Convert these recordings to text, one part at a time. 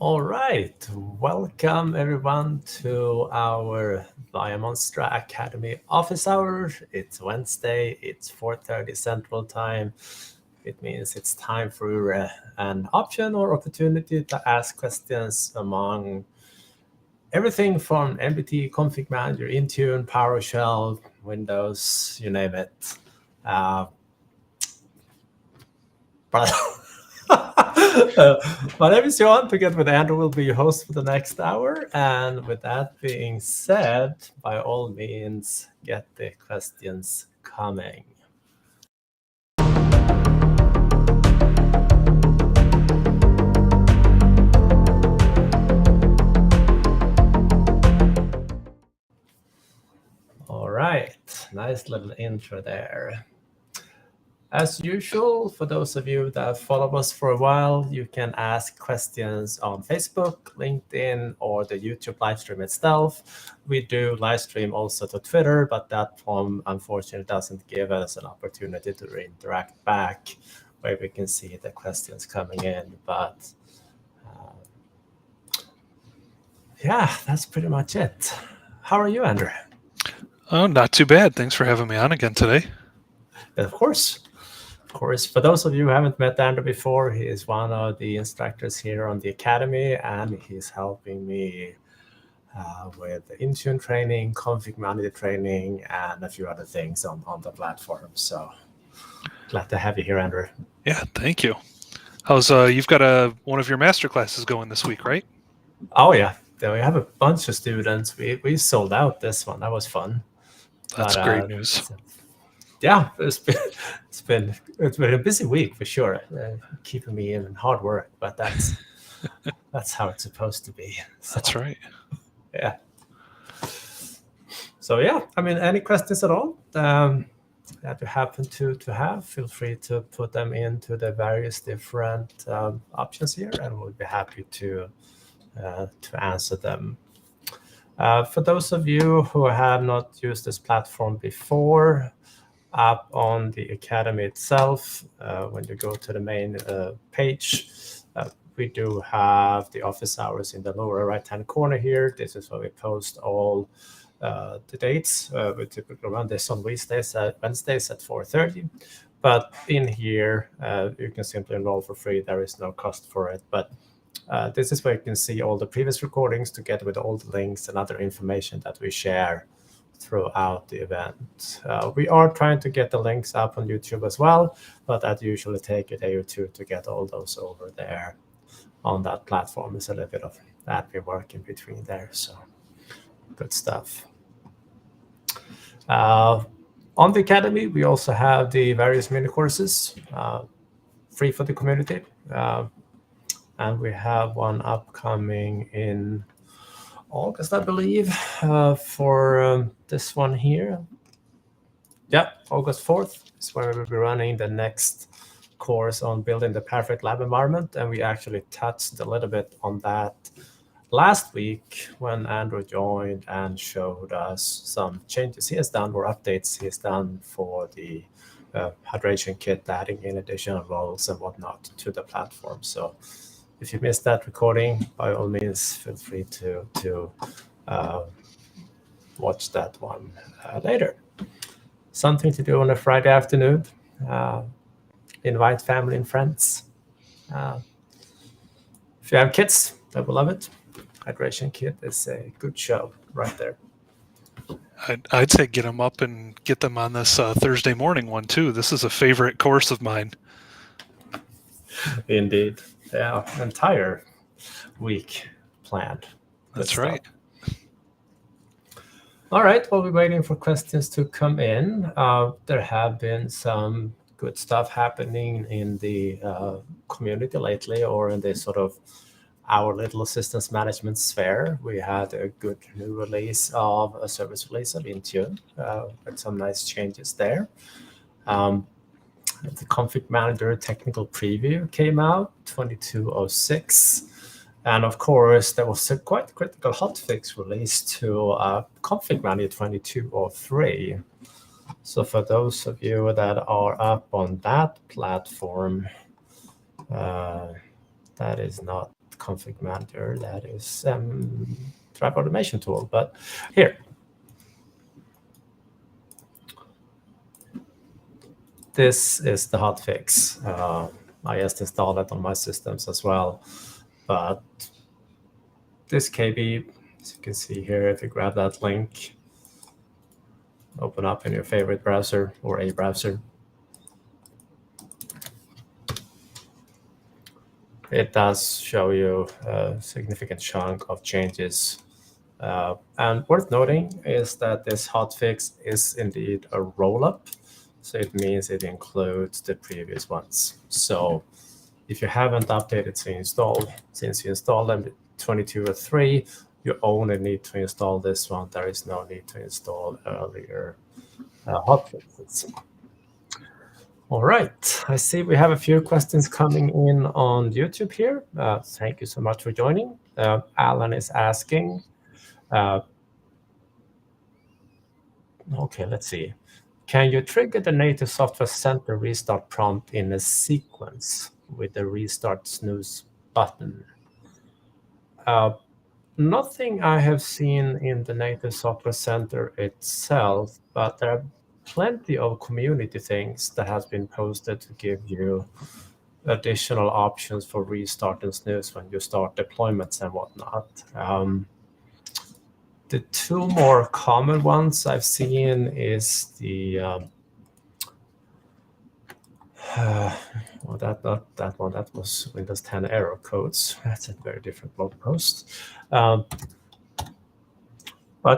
All right, welcome everyone to our ViaMonstra Academy office hours. It's Wednesday, it's 4:30 Central Time. It means it's time for an option or opportunity to ask questions among everything from MDT, ConfigMgr, Intune, PowerShell, Windows, you name it. But my name is Johan. Together with Andrew, will be your host for the next hour. And with that being said, by all means, get the questions coming. All right, nice little intro there. As usual, for those of you that follow us for a while, you can ask questions on Facebook, LinkedIn, or the YouTube live stream itself. We do live stream also to Twitter, but that platform unfortunately doesn't give us an opportunity to interact back where we can see the questions coming in. But yeah, that's pretty much it. How are you, Andrew? Oh, not too bad. Thanks for having me on again today. Of course. Of course, for those of you who haven't met Andrew before, he is one of the instructors here on the Academy, and he's helping me with Intune training, ConfigMgr training, and a few other things on the platform. So glad to have you here, Andrew. Yeah, thank you. How's you've got one of your master classes going this week, right? Oh yeah, we have a bunch of students. We sold out this one. That was fun. That's great news. Yeah, it's been a busy week for sure, keeping me in hard work, but that's how it's supposed to be. So, that's right. Yeah. So yeah, I mean, any questions at all that you happen to have, feel free to put them into the various different options here, and we'll be happy to answer them. For those of you who have not used this platform before, up on the Academy itself, when you go to the main page, we do have the office hours in the lower right-hand corner here. This is where we post all the dates. We typically run this on Wednesdays at 4:30. But in here, you can simply enroll for free. There is no cost for it. But this is where you can see all the previous recordings together with all the links and other information that we share throughout the event. We are trying to get the links up on YouTube as well, but that usually take a day or two to get all those over there on that platform. It's a little bit of admin work in between there, so good stuff. On the Academy, we also have the various mini courses free for the community, and we have one upcoming in August, I believe, for this one here. Yeah, August 4th is where we'll be running the next course on building the perfect lab environment. And we actually touched a little bit on that last week when Andrew joined and showed us some changes he has done or updates he has done for the hydration kit, adding in additional roles and whatnot to the platform. So if you missed that recording, by all means, feel free to watch that one later. Something to do on a Friday afternoon. Invite family and friends. If you have kids, they will love it. Hydration Kit is a good show right there. I'd say get them up and get them on this Thursday morning one too. This is a favorite course of mine. Indeed. Yeah, entire week planned. That's right. All right, while we're waiting for questions to come in, there have been some good stuff happening in the community lately, or in this sort of our little systems management sphere. We had a good new release of a service release of Intune with some nice changes there. The ConfigMgr technical preview came out, 2206. And of course, there was a quite critical hotfix released to ConfigMgr 2203. So for those of you that are up on that platform, that is not ConfigMgr, that is drive automation tool. But here, this is the hotfix. I just installed it on my systems as well. But this KB, as you can see here, if you grab that link, open up in your favorite browser or a browser, it does show you a significant chunk of changes. And worth noting is that this hotfix is indeed a roll-up. So it means it includes the previous ones. So if you haven't updated since you installed them 22 or 3, you only need to install this one. There is no need to install earlier hotfixes. All right, I see we have a few questions coming in on YouTube here. Thank you so much for joining. Alan is asking, okay, let's see. Can you trigger the native software center restart prompt in a sequence with the restart snooze button? Nothing I have seen in the native software center itself, but there are plenty of community things that has been posted to give you additional options for restart and snooze when you start deployments and whatnot. The two more common ones I've seen is the well, that was Windows 10 error codes. That's a very different blog post. But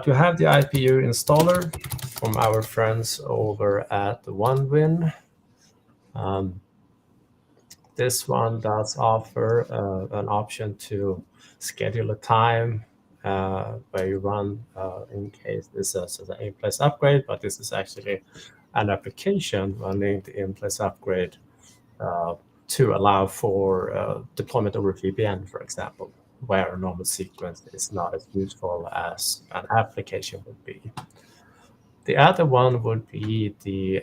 you have the IPU installer from our friends over at OneWin. This one does offer an option to schedule a time where you run in case this is an in-place upgrade, but this is actually an application running the in-place upgrade to allow for deployment over VPN, for example, where a normal sequence is not as useful as an application would be. The other one would be the,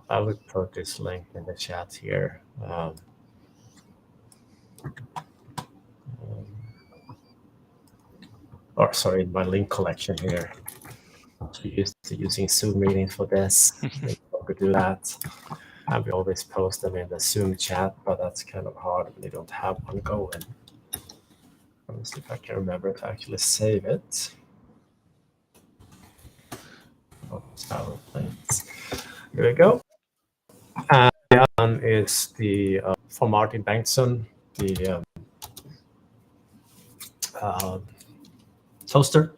I would put this link in the chat here. Or sorry, in my link collection here. I'm used to using Zoom meetings for this. Maybe I could do that. And we always post them in the Zoom chat, but that's kind of hard when you don't have one going. Let me see if I can remember to actually save it. Oh, PowerPoint. Here we go. And the other one is the for Martin Bengtsson, the toaster.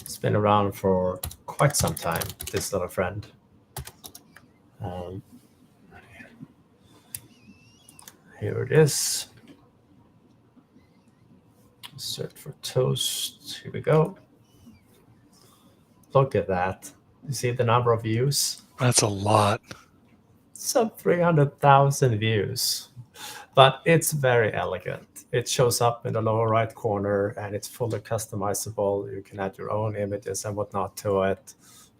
It's been around for quite some time, this little friend. Here it is. Search for toast. Here we go. Look at that. You see the number of views? That's a lot. Some 300,000 views. But it's very elegant. It shows up in the lower right corner and it's fully customizable. You can add your own images and whatnot to it.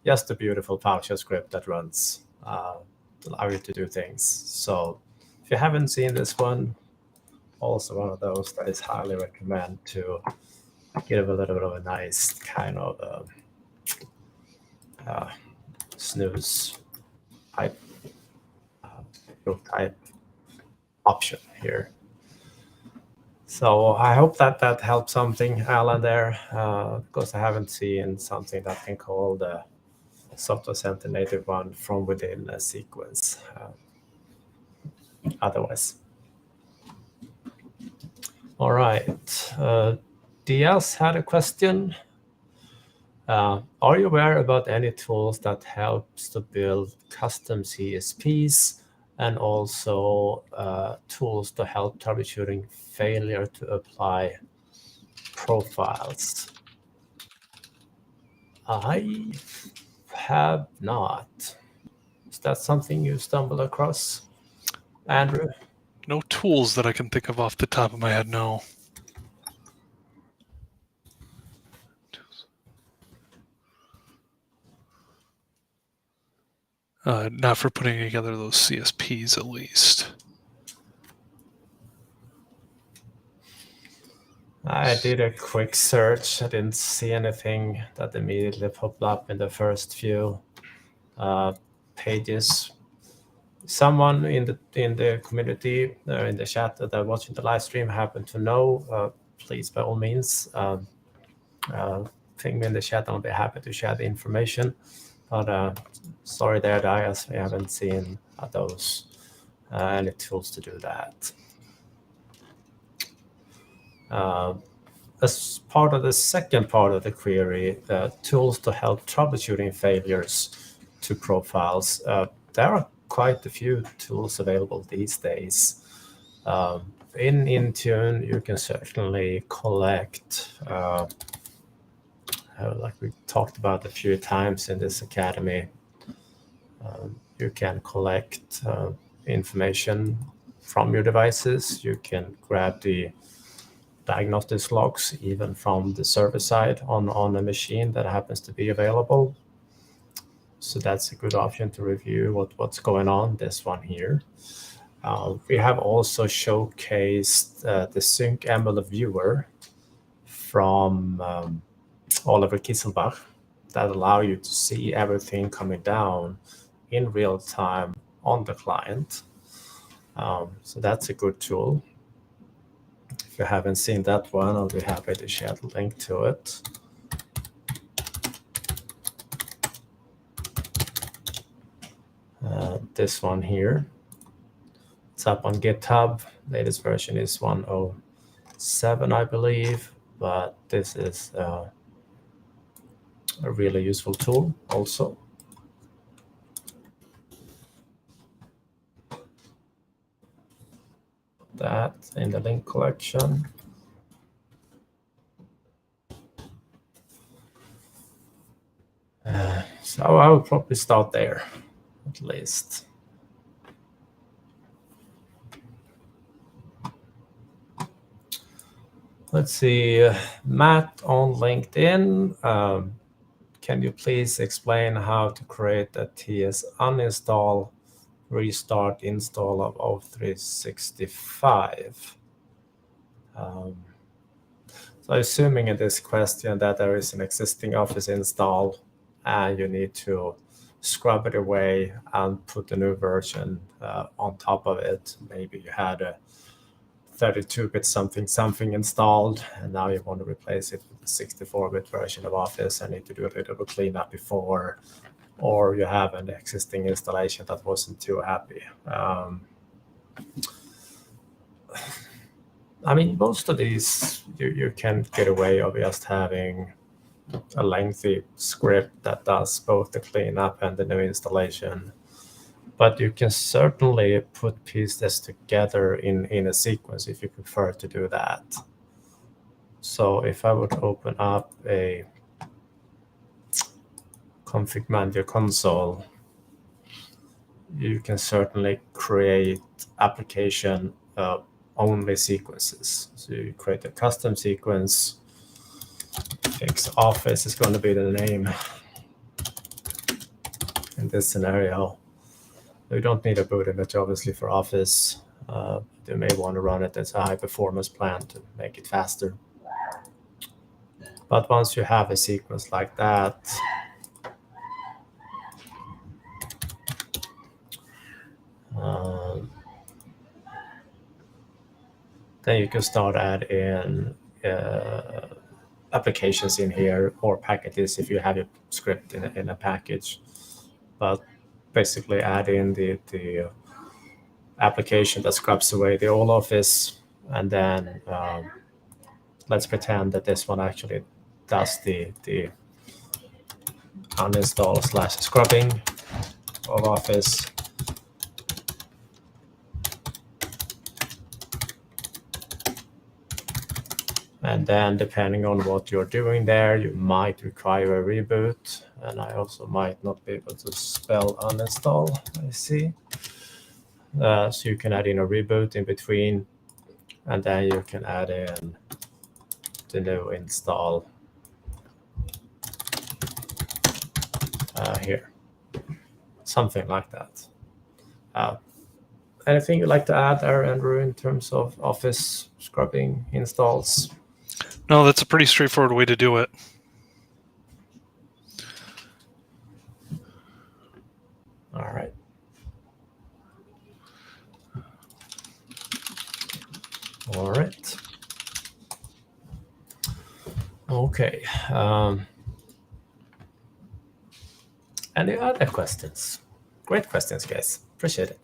Just a beautiful PowerShell script that runs to allow you to do things. So if you haven't seen this one, also one of those that is highly recommend to give a little bit of a nice kind of snooze type option here. So I hope that that helped something, Alan, there, because I haven't seen something that can call the software center native one from within a sequence otherwise. All right. DS had a question. Are you aware about any tools that helps to build custom CSPs and also tools to help troubleshooting failure to apply profiles? I have not. Is that something you stumbled across, Andrew? No tools that I can think of off the top of my head, no. not for putting together those CSPs at least. I did a quick search. I didn't see anything that immediately popped up in the first few pages. Someone in the community, in the chat that are watching the live stream, happen to know, please by all means ping me in the chat. I'll be happy to share the information. But sorry there, guys, we haven't seen those any tools to do that. As part of the second part of the query, tools to help troubleshooting failures to profiles. There are quite a few tools available these days. In Intune, you can certainly collect, like we talked about a few times in this academy, you can collect information from your devices. You can grab the diagnostics logs even from the server side on a machine that happens to be available. So that's a good option to review what's going on, this one here. We have also showcased the SyncML Viewer from Oliver Kisselbach that allow you to see everything coming down in real time on the client. So that's a good tool. If you haven't seen that one, I'll be happy to share the link to it. This one here, it's up on GitHub. Latest version is 1.07, I believe, but this is a really useful tool also. That in the link collection. So I will probably start there, at least. Let's see, Matt on LinkedIn. Can you please explain how to create a TS uninstall, restart install of 365? So assuming in this question that there is an existing Office install and you need to scrub it away and put a new version on top of it. Maybe you had a 32-bit something installed, and now you want to replace it with a 64-bit version of Office and need to do a little bit of cleanup before, or you have an existing installation that wasn't too happy. I mean, most of these, you can get away of just having a lengthy script that does both the cleanup and the new installation. But you can certainly put pieces together in a sequence if you prefer to do that. So if I would open up a ConfigMgr console, you can certainly create application only sequences. So you create a custom sequence. Fix Office is going to be the name in this scenario. You don't need a boot image, obviously, for Office. You may want to run it as a high-performance plan to make it faster. But once you have a sequence like that, then you can start adding applications in here or packages if you have your script in a package. But basically add in the application that scrubs away the old Office, and then let's pretend that this one actually does the uninstall / scrubbing of Office. And then depending on what you're doing there, you might require a reboot. And I also might not be able to spell uninstall, I see. So you can add in a reboot in between, and then you can add in the new install here. something like that. Anything you'd like to add there, Andrew, in terms of Office scrubbing installs? No, that's a pretty straightforward way to do it. All right. All right. Okay. Any other questions? Great questions, guys. Appreciate it.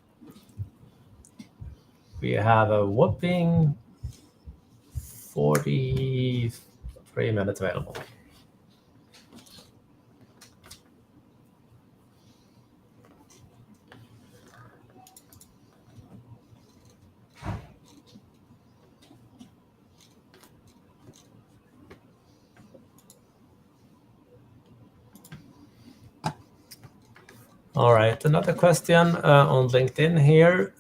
We have a whopping 43 minutes available. All right, another question on LinkedIn here.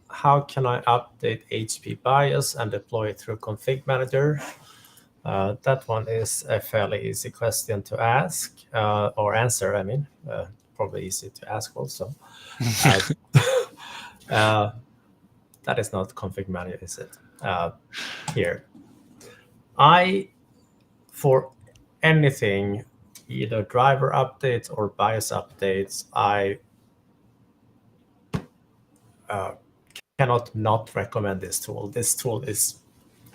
How can I update HP BIOS and deploy it through ConfigMgr? That one is a fairly easy question to ask or answer. I mean, probably easy to ask also. That is not ConfigMgr, is it? Here, for anything, either driver updates or BIOS updates, I cannot not recommend this tool. This tool is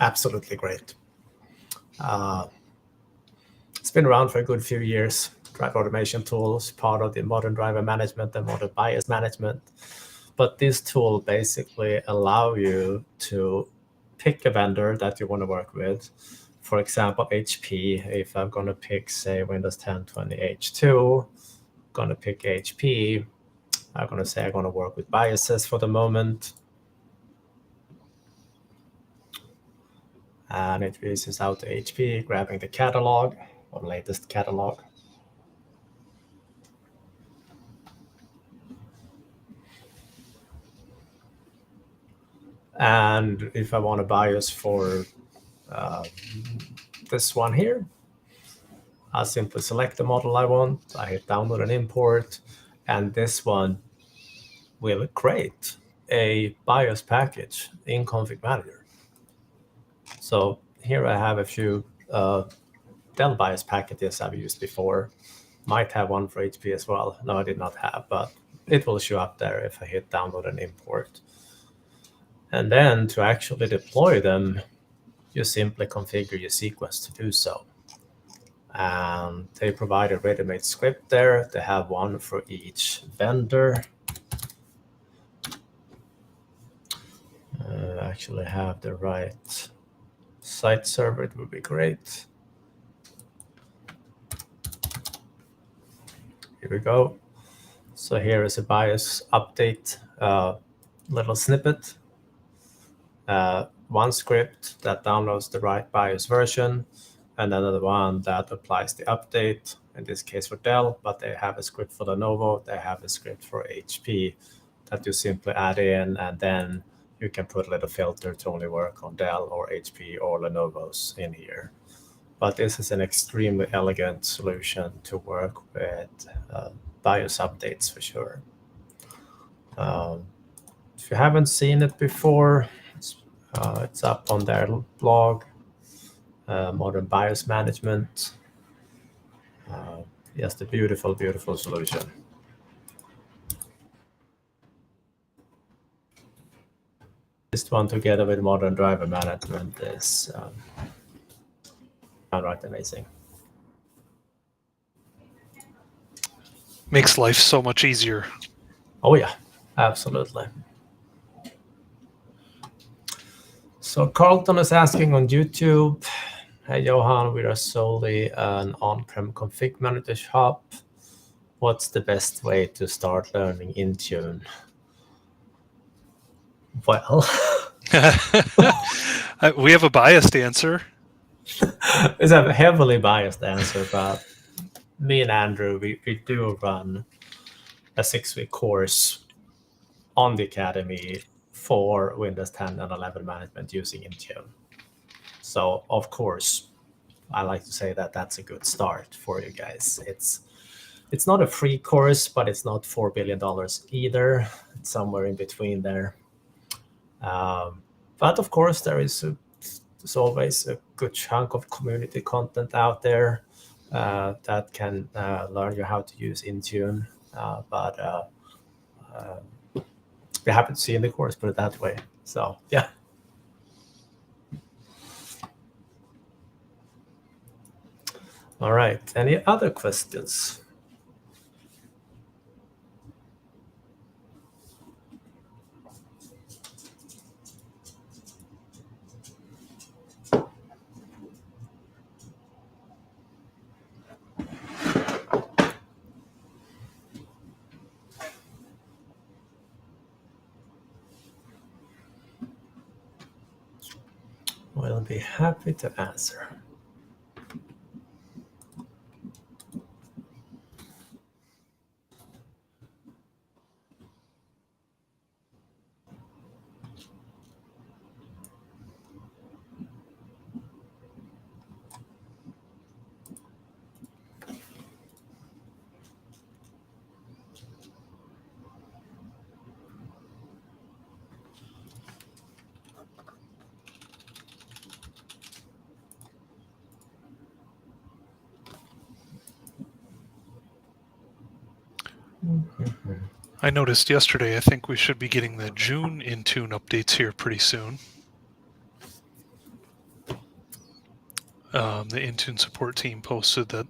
absolutely great. It's been around for a good few years. Driver automation tools, part of the modern driver management and modern BIOS management. But this tool basically allows you to pick a vendor that you want to work with. For example, HP, if I'm going to pick, say, Windows 10 20H2, going to pick HP, I'm going to say I'm going to work with BIOSes for the moment. And it reaches out to HP, grabbing the catalog or latest catalog. And if I want a BIOS for this one here, I'll simply select the model I want. I hit download and import, and this one will create a BIOS package in ConfigMgr. So here I have a few Dell BIOS packages I've used before. Might have one for HP as well. No, I did not have, but it will show up there if I hit download and import. And then to actually deploy them, you simply configure your sequence to do so. And they provide a ready-made script there. They have one for each vendor. Actually have the right site server, it would be great. Here we go. So here is a BIOS update little snippet. One script that downloads the right BIOS version, and another one that applies the update, in this case for Dell, but they have a script for Lenovo, they have a script for HP that you simply add in, and then you can put a little filter to only work on Dell or HP or Lenovo's in here. But this is an extremely elegant solution to work with BIOS updates for sure. If you haven't seen it before, it's up on their blog, Modern BIOS Management. Yes, a beautiful, beautiful solution. This one together with Modern Driver Management is downright amazing. Makes life so much easier. Oh yeah, absolutely. So Carlton is asking on YouTube, hey Johan, we are solely an on-prem config manager shop. What's the best way to start learning Intune? Well, we have a biased answer. It's a heavily biased answer, but me and Andrew, we do run a 6-week course on the Academy for Windows 10 and 11 management using Intune. So, of course, I like to say that that's a good start for you guys. It's It's not a free course, but it's not $4 billion either. It's somewhere in between there. But of course, there's always a good chunk of community content out there that can learn you how to use Intune. But be happy to see in the course, put it that way. So yeah. All right. Any other questions? We'll be happy to answer. I noticed yesterday, I think we should be getting the June Intune updates here pretty soon. The Intune support team posted that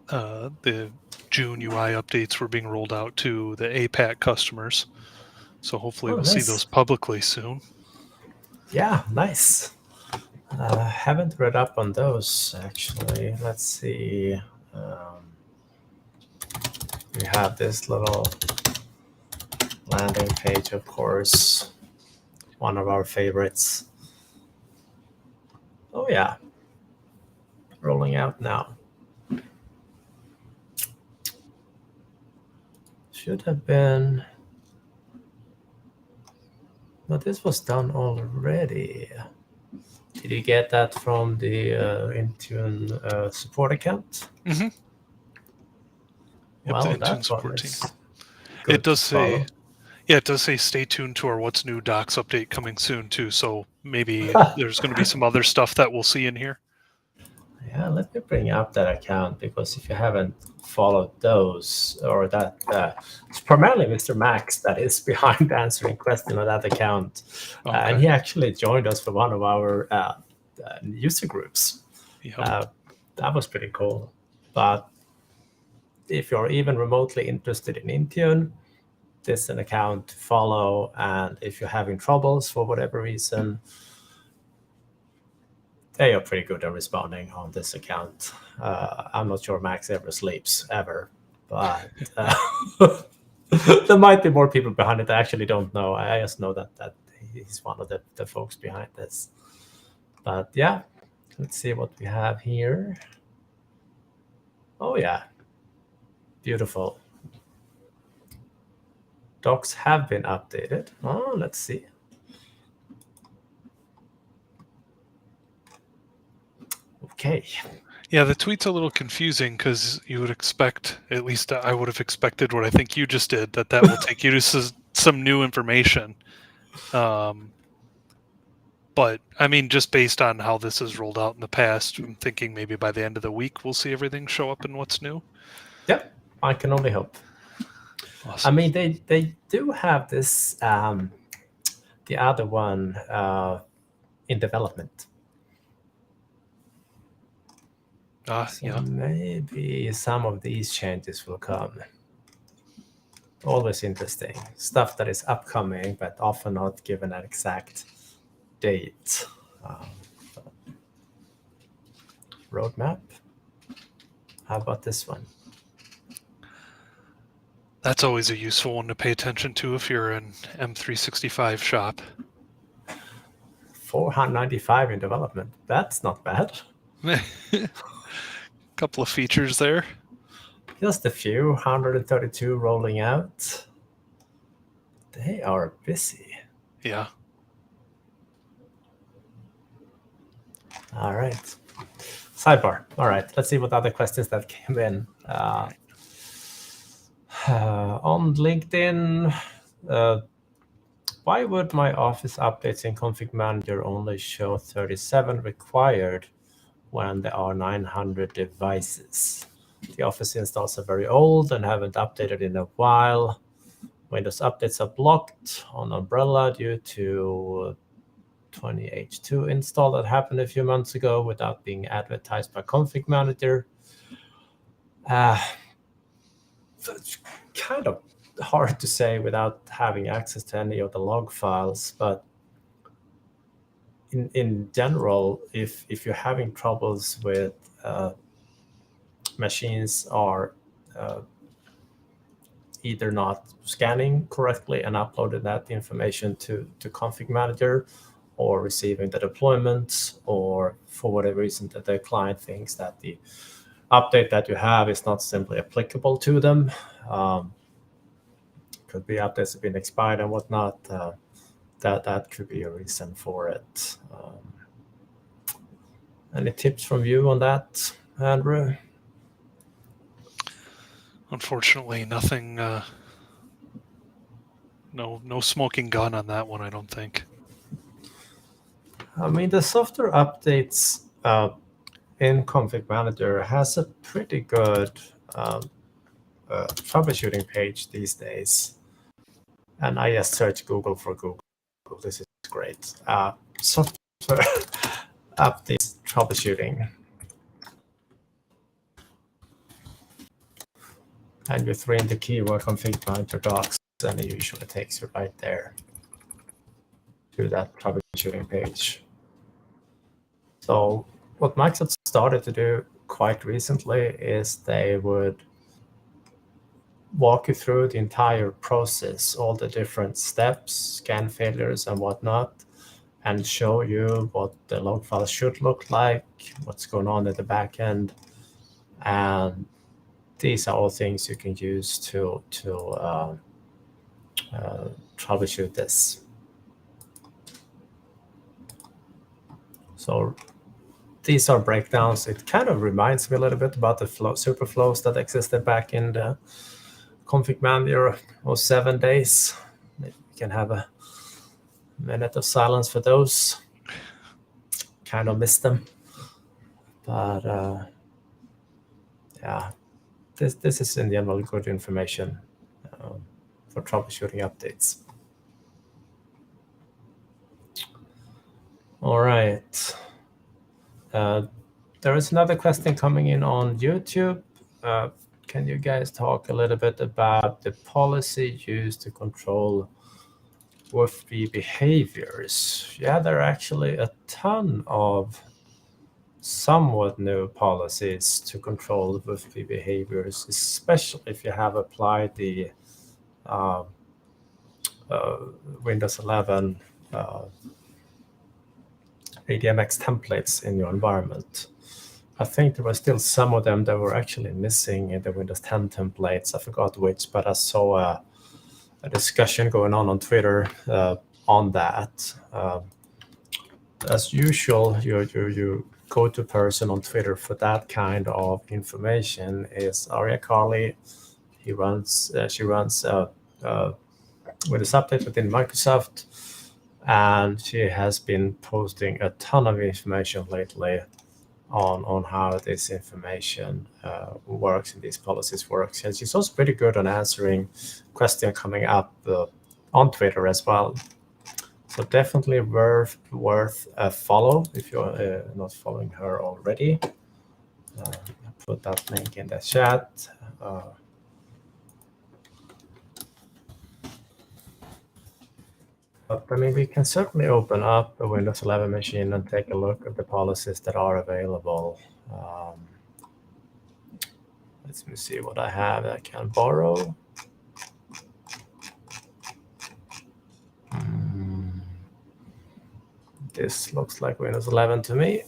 the June UI updates were being rolled out to the APAC customers. So hopefully we'll see those publicly soon. Yeah, nice. Haven't read up on those, actually. Let's see. We have this little landing page, of course, one of our favorites. Oh yeah, rolling out now. Should have been, but this was done already. Did you get that from the Intune support account? Mm-hmm. Yep, Well, the Intune that support one team. is It does say, yeah, it does say stay tuned to our What's New Docs update coming soon too. So maybe there's going to be some other stuff that we'll see in here. Yeah, let me bring up that account, because if you haven't followed those, or that, it's primarily Mr. Max that is behind answering questions on that account. Okay. And he actually joined us for one of our user groups. Yep. That was pretty cool. But if you're even remotely interested in Intune, this is an account to follow. And if you're having troubles for whatever reason, they are pretty good at responding on this account. I'm not sure Max ever sleeps, ever. But there might be more people behind it. I actually don't know. I just know that he's one of the folks behind this. But yeah, let's see what we have here. Oh yeah, beautiful. Docs have been updated. Oh, let's see. Okay. Yeah, the tweet's a little confusing because you would expect, at least I would have expected what I think you just did, that will take you to some new information. But I mean, just based on how this is rolled out in the past, I'm thinking maybe by the end of the week we'll see everything show up in What's New. Yep, I can only hope. Awesome. I mean, they do have this, the other one in development. So yeah. Maybe some of these changes will come. Always interesting. Stuff that is upcoming, but often not given an exact date. Roadmap. How about this one? That's always a useful one to pay attention to if you're an M365 shop. 495 in development. That's not bad. Couple of features there. Just a few, 132 rolling out. They are busy. Yeah. All right. Sidebar. All right. Let's see what other questions that came in. On LinkedIn, why would my Office updates in ConfigMgr only show 37 required when there are 900 devices? The Office installs are very old and haven't updated in a while. Windows updates are blocked on Umbrella due to 20H2 install that happened a few months ago without being advertised by ConfigMgr. So it's kind of hard to say without having access to any of the log files, but in general, if you're having troubles with machines are either not scanning correctly and uploading that information to ConfigMgr, or receiving the deployments, or for whatever reason that the client thinks that the update that you have is not simply applicable to them. Could be updates have been expired and whatnot. That could be a reason for it. Any tips from you on that, Andrew? Unfortunately, nothing. No smoking gun on that one, I don't think. I mean, the software updates in ConfigMgr has a pretty good troubleshooting page these days. And I just search Google for Google. This is great. Software updates troubleshooting. And you throw in the keyword ConfigMgr docs, and it usually takes you right there to that troubleshooting page. So what Microsoft started to do quite recently is they would walk you through the entire process, all the different steps, scan failures and whatnot, and show you what the log file should look like, what's going on at the back end. And these are all things you can use to troubleshoot this. So these are breakdowns. It kind of reminds me a little bit about the super flows that existed back in the ConfigMgr 07 days. Maybe we can have a minute of silence for those. Kind of missed them. But yeah, this is in general good information for troubleshooting updates. All right. There is another question coming in on YouTube. Can you guys talk a little bit about the policy used to control WUFB behaviors? Yeah, there are actually a ton of somewhat new policies to control WUFB behaviors, especially if you have applied the Windows 11 admx templates in your environment. I think there were still some of them that were actually missing in the Windows 10 templates. I forgot which, but I saw a discussion going on Twitter on that. As usual, your go-to person on Twitter for that kind of information is Arya Carly. She runs Windows Update within Microsoft, and she has been posting a ton of information lately on how this information works and these policies works. And she's also pretty good on answering questions coming up on Twitter as well. So definitely worth a follow if you're not following her already. I'll put that link in the chat. But I mean, we can certainly open up a Windows 11 machine and take a look at the policies that are available. Let me see what I have that I can borrow. This looks like Windows 11 to me.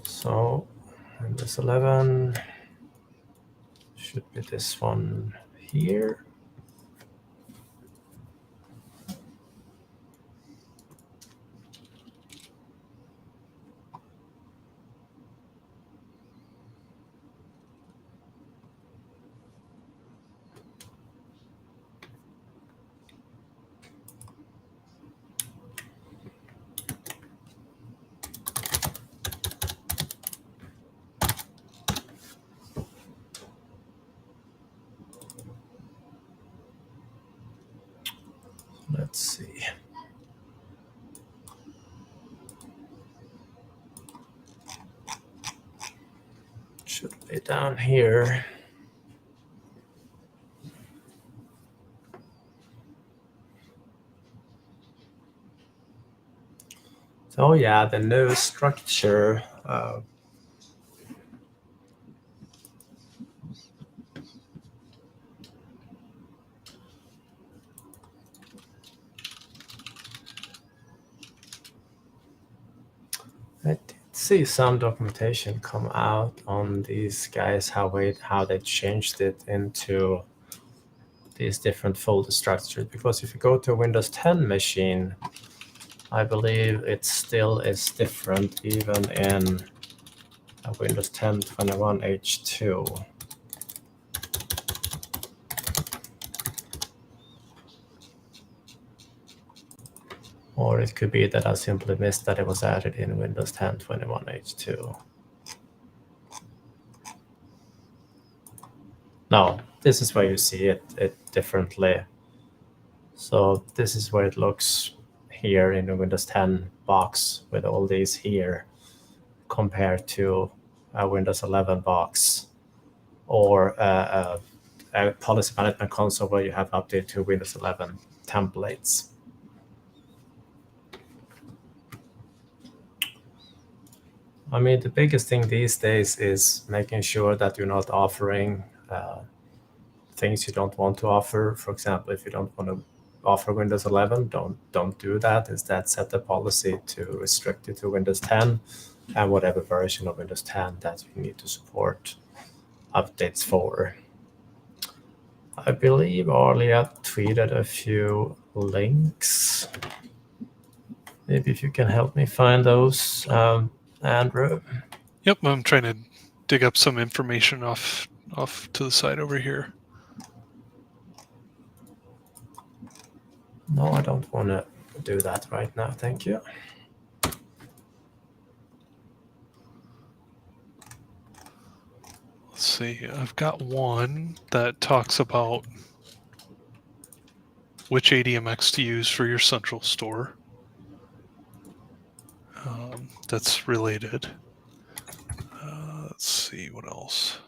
So Windows 11 should be this one here. Let's see. Should be down here. So yeah, the new structure. I did see some documentation come out on these guys, how they changed it into these different folder structures. Because if you go to a Windows 10 machine, I believe it still is different even in a Windows 10 21H2. Or it could be that I simply missed that it was added in Windows 10 21H2. No, this is where you see it differently. So this is where it looks here in the Windows 10 box with all these here compared to a Windows 11 box or a policy management console where you have updated to Windows 11 templates. I mean, the biggest thing these days is making sure that you're not offering things you don't want to offer. For example, if you don't want to offer Windows 11, don't do that. Instead, set the policy to restrict it to Windows 10 and whatever version of Windows 10 that you need to support updates for. I believe Arlia tweeted a few links. Maybe if you can help me find those, Andrew. Yep, I'm trying to dig up some information off to the side over here. No, I don't want to do that right now. Thank you. Let's see. I've got one that talks about which ADMX to use for your central store. That's related. Let's see what else.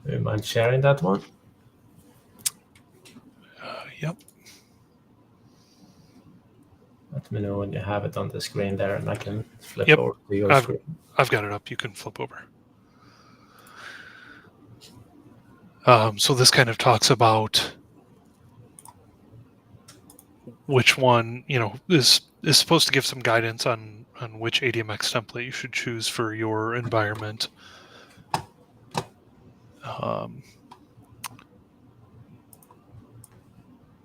Do you mind sharing that one? Yep. Let me know when you have it on the screen there, and I can flip Yep. over to your screen. I've got it up. You can flip over. So this kind of talks about which one, is supposed to give some guidance on which ADMX template you should choose for your environment.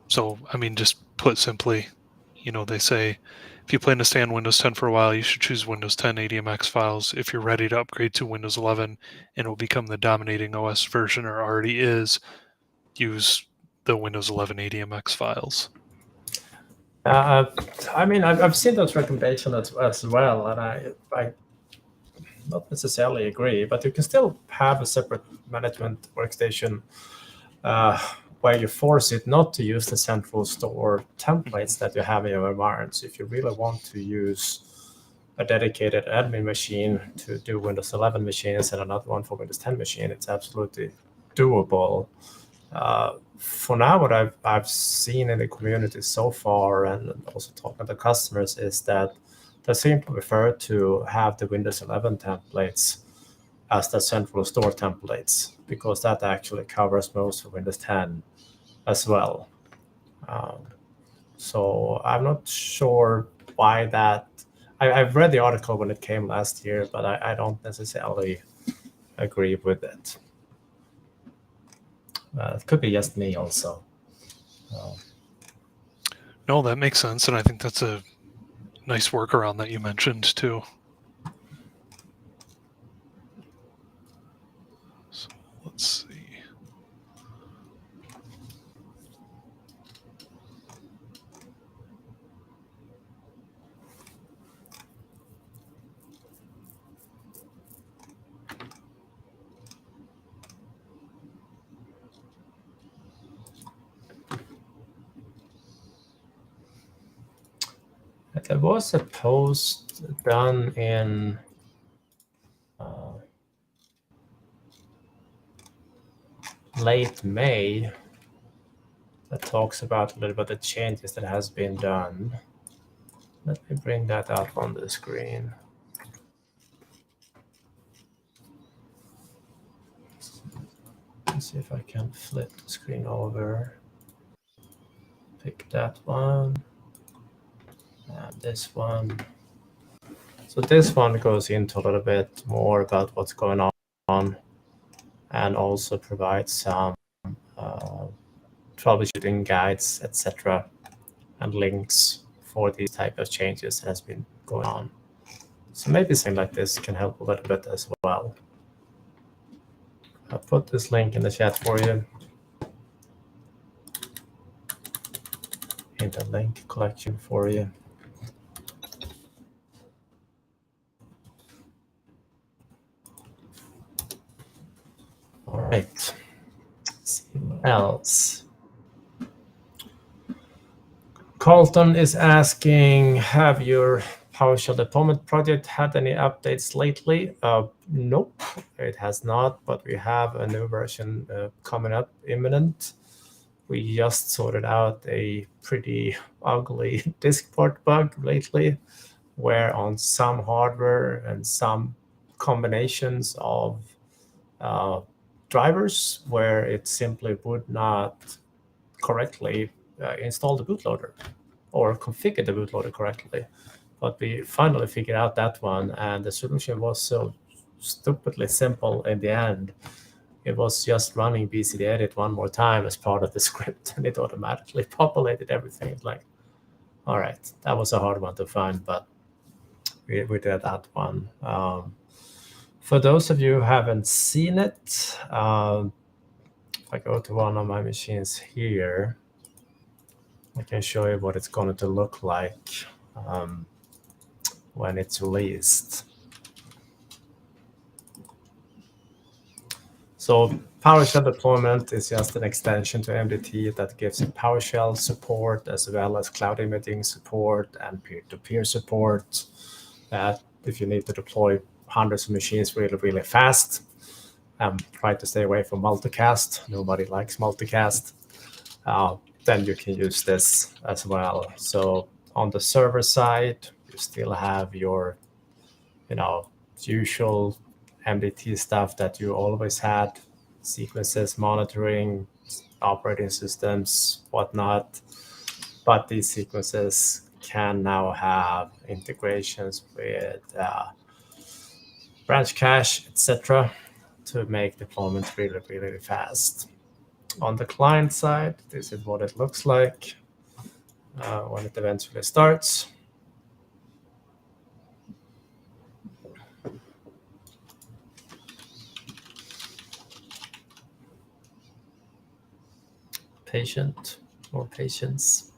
So, I mean, just put simply, they say, if you plan to stay on Windows 10 for a while, you should choose Windows 10 ADMX files. If you're ready to upgrade to Windows 11 and will become the dominating OS version or already is, use the Windows 11 ADMX files. I mean, I've seen those recommendations as well, and I not necessarily agree, but you can still have a separate management workstation where you force it not to use the central store templates that you have in your environments. If you really want to use a dedicated admin machine to do Windows 11 machines and another one for Windows 10 machine, it's absolutely doable. For now, what I've seen in the community so far, and also talking to customers, is that they seem to prefer to have the Windows 11 templates as the central store templates, because that actually covers most of Windows 10 as well. So I'm not sure why that. I've read the article when it came last year, but I don't necessarily agree with it. It could be just me also. No, that makes sense, and I think that's a nice workaround that you mentioned too. So let's see. There was a post done in late May that talks about a little bit of the changes that has been done. Let me bring that up on the screen. Let's see if I can flip the screen over. Pick that one and this one. So this one goes into a little bit more about what's going on and also provides some troubleshooting guides, etc., and links for these type of changes that has been going on. So maybe something like this can help a little bit as well. I'll put this link in the chat for you, in the link collection for you. All right, let's see what else. Carlton is asking, have your PowerShell deployment project had any updates lately? Nope, it has not, but we have a new version coming up imminent. We just sorted out a pretty ugly disk port bug lately, where on some hardware and some combinations of drivers, where it simply would not correctly install the bootloader or configure the bootloader correctly. But we finally figured out that one, and the solution was so stupidly simple in the end. It was just running bcdedit one more time as part of the script, and it automatically populated everything. It's like, all right, that was a hard one to find, but we did that one. For those of you who haven't seen it, if I go to one of my machines here, I can show you what it's going to look like when it's released. So PowerShell deployment is just an extension to MDT that gives PowerShell support as well as cloud imaging support and peer-to-peer support. If you need to deploy hundreds of machines really, really fast, try to stay away from multicast. Nobody likes multicast. Then you can use this as well. So on the server side, you still have your, usual MDT stuff that you always had, sequences, monitoring, operating systems, whatnot. But these sequences can now have integrations with branch cache, etc., to make deployment really, really fast. On the client side, this is what it looks like when it eventually starts. More patience.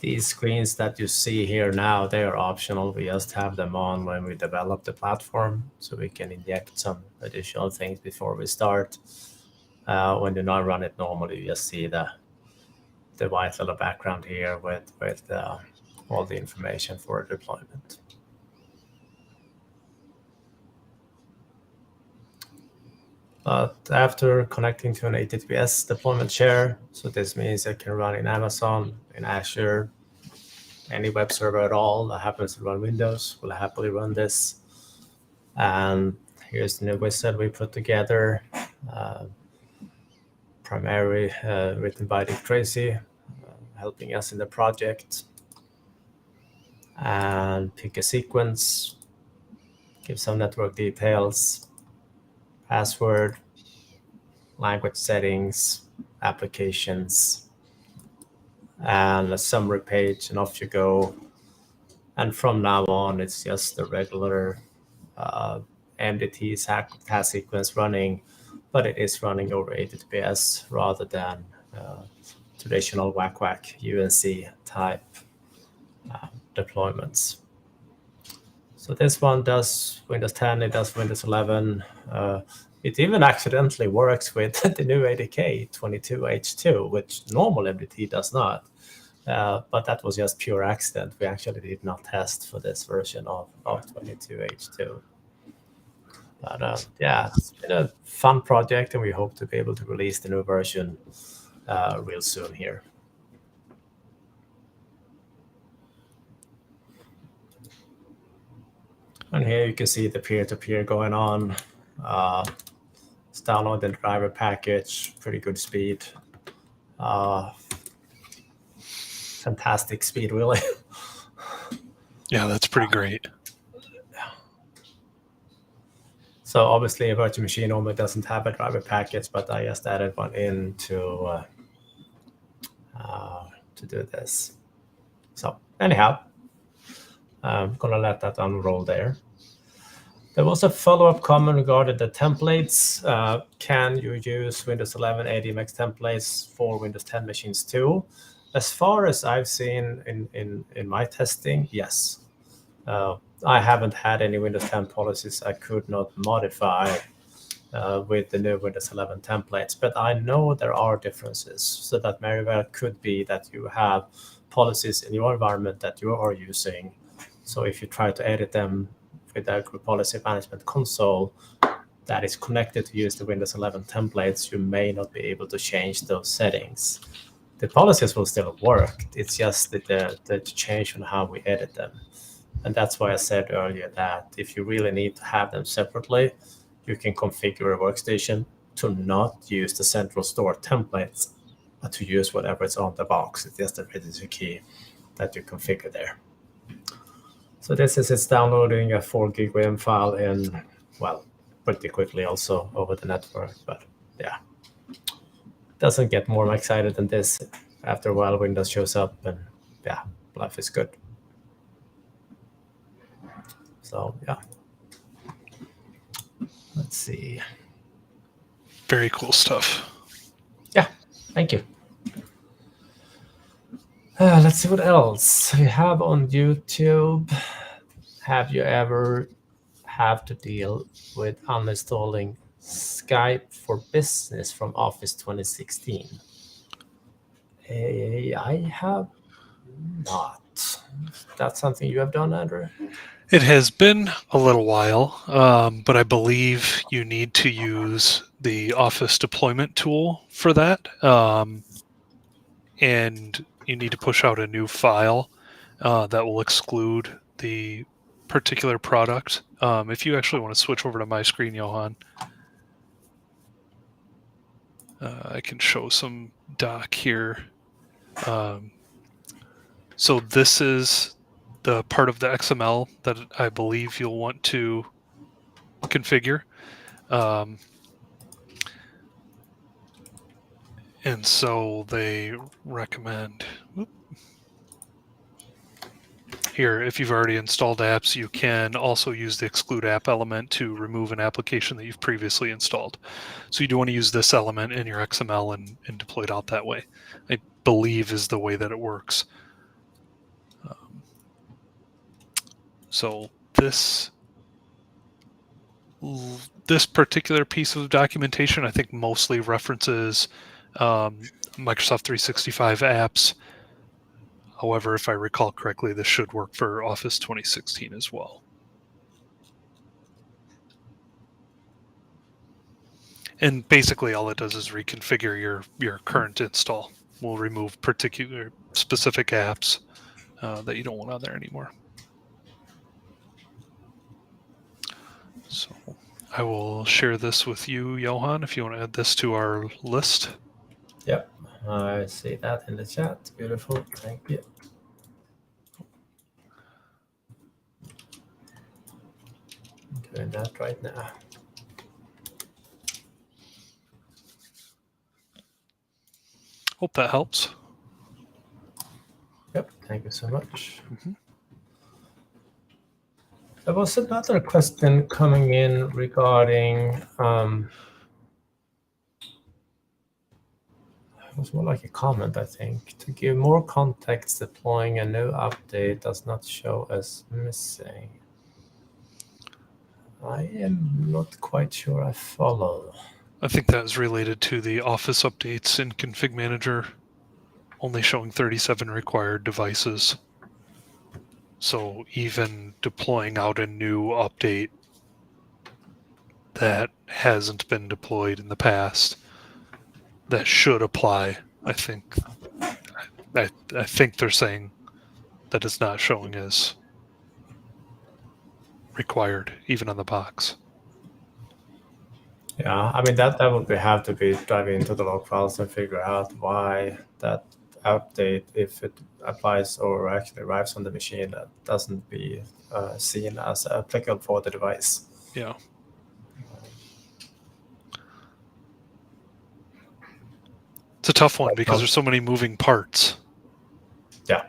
These screens that you see here now, they are optional. We just have them on when we develop the platform, so we can inject some additional things before we start. When you not run it normally, you just see the white little background here with all the information for deployment. But after connecting to an HTTPS deployment share, so this means I can run in Amazon, in Azure, any web server at all that happens to run Windows will happily run this. And here's the new wizard we put together, primarily written by Dick Tracy, helping us in the project. And pick a sequence, give some network details, password, language settings, applications, and a summary page, and off you go. And from now on, it's just the regular MDT task sequence running, but it is running over HTTPS rather than traditional whack UNC type deployments. So this one does Windows 10, it does Windows 11. It even accidentally works with the new ADK 22H2, which normal MDT does not. But that was just pure accident. We actually did not test for this version of 22H2. But yeah, it's been a fun project, and we hope to be able to release the new version real soon here. And here you can see the peer-to-peer going on. It's downloading the driver package, pretty good speed. Fantastic speed, really. Yeah, that's pretty great. So obviously a virtual machine normally doesn't have a driver package, but I just added one in to do this. So anyhow, I'm gonna let that unroll there. There was a follow-up comment regarding the templates. Can you use Windows 11 admx templates for Windows 10 machines too? As far as I've seen in my testing, yes. I haven't had any Windows 10 policies I could not modify with the new Windows 11 templates, but I know there are differences. So that very well could be that you have policies in your environment that you are using. So if you try to edit them with the group policy management console that is connected to use the Windows 11 templates, you may not be able to change those settings. The policies will still work. It's just the change on how we edit them. And that's why I said earlier that if you really need to have them separately, you can configure a workstation to not use the central store templates, but to use whatever is on the box. It's just a registry key that you configure there. So this is it's downloading a 4 gig WIM file in, well, pretty quickly also over the network. But yeah, doesn't get more excited than this. After a while, Windows shows up and yeah, life is good. So yeah, let's see. Very cool stuff. Yeah, thank you. Let's see what else we have on YouTube. Have you ever have to deal with uninstalling Skype for Business from Office 2016? I have not. That's something you have done, Andrew? It has been a little while, but I believe you need to use the Office deployment tool for that. And you need to push out a new file that will exclude the particular product. If you actually want to switch over to my screen, Johan, I can show some doc here. So this is the part of the XML that I believe you'll want to configure. And so they recommend here, if you've already installed apps, you can also use the exclude app element to remove an application that you've previously installed. So you do want to use this element in your XML and deploy it out that way. I believe is the way that it works. So this particular piece of documentation, I think mostly references Microsoft 365 apps. However, if I recall correctly, this should work for Office 2016 as well. And basically all it does is reconfigure your current install. We'll remove particular specific apps that you don't want on there anymore. So I will share this with you, Johan, if you want to add this to our list. Yep, I see that in the chat. Beautiful, thank you. I'm doing that right now. Hope that helps. Yep, thank you so much. Mm-hmm. There was another question coming in regarding, it was more like a comment, I think. To give more context, deploying a new update does not show as missing. I am not quite sure I follow. I think that is related to the Office updates in ConfigMgr, only showing 37 required devices. So even deploying out a new update that hasn't been deployed in the past, that should apply. I think they're saying that it's not showing as required, even on the box. Yeah, I mean that would have to be diving into the log files and figure out why that update, if it applies or actually arrives on the machine, that doesn't be seen as applicable for the device. Yeah. It's a tough one because there's so many moving parts. Yeah.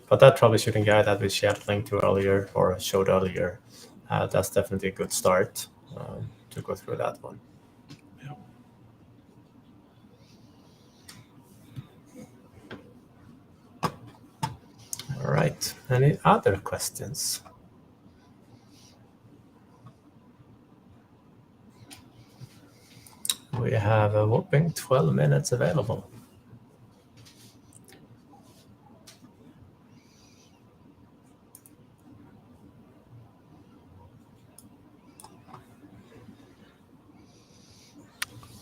But that troubleshooting guide that we shared link to earlier or showed earlier, that's definitely a good start to go through that one. Yeah. All right. Any other questions? We have a whopping 12 minutes available.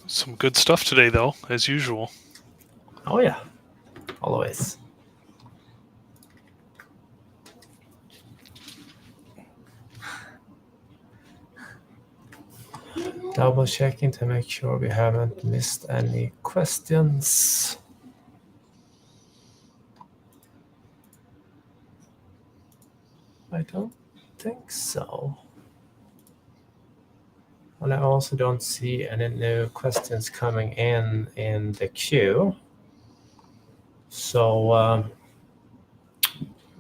Some good stuff today, though, as usual. Oh, yeah. Always. Double checking to make sure we haven't missed any questions. I don't think so. And I also don't see any new questions coming in the queue. So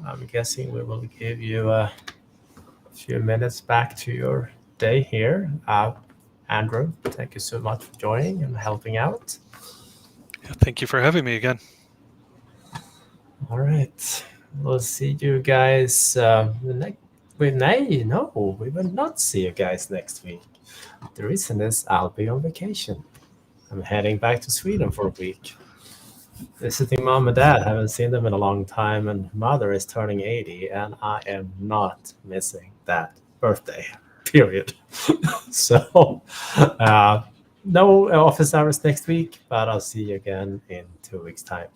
I'm guessing we will give you a few minutes back to your day here. Andrew, thank you so much for joining and helping out. Yeah, thank you for having me again. All right. We'll see you guys we will not see you guys next week. The reason is I'll be on vacation. I'm heading back to Sweden for a week. Visiting mom and dad. Haven't seen them in a long time, and mother is turning 80, and I am not missing that birthday, period. So no office hours next week, but I'll see you again in 2 weeks' time.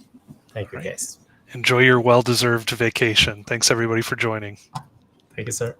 Thank you, guys. Enjoy your well-deserved vacation. Thanks, everybody, for joining. Thank you, sir.